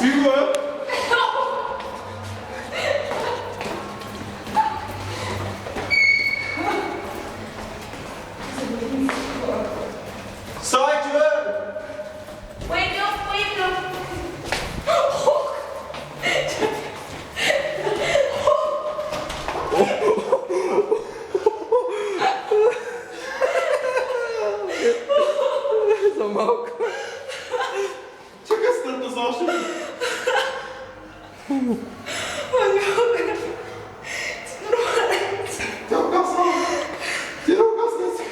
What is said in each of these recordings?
Стига, бе! Ставайте, бе! Wake up, wake up! За малко. Чакай стърта за още. Тя угасна. Ти не угасна си.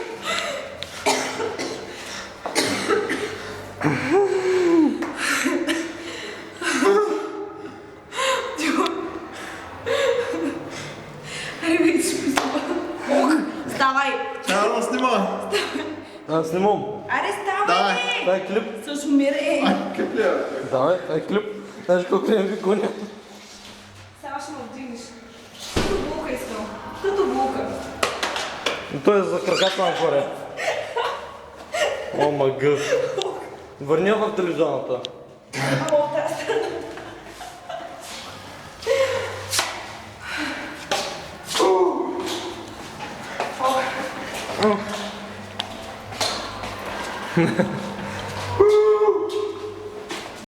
Ставай! Трябва да снима. Аз снимам. Аре, ставай! Давай. Това е клип. С умире! Ай, къп ли е? Давай, това е клип. Знаеш колко време ви гоня? Сега ще ме вдигнеш. Като булка искам. Като булка. Той е за краката нагоре. О, мага. Върни я в телевизионната. Ама от тази страна.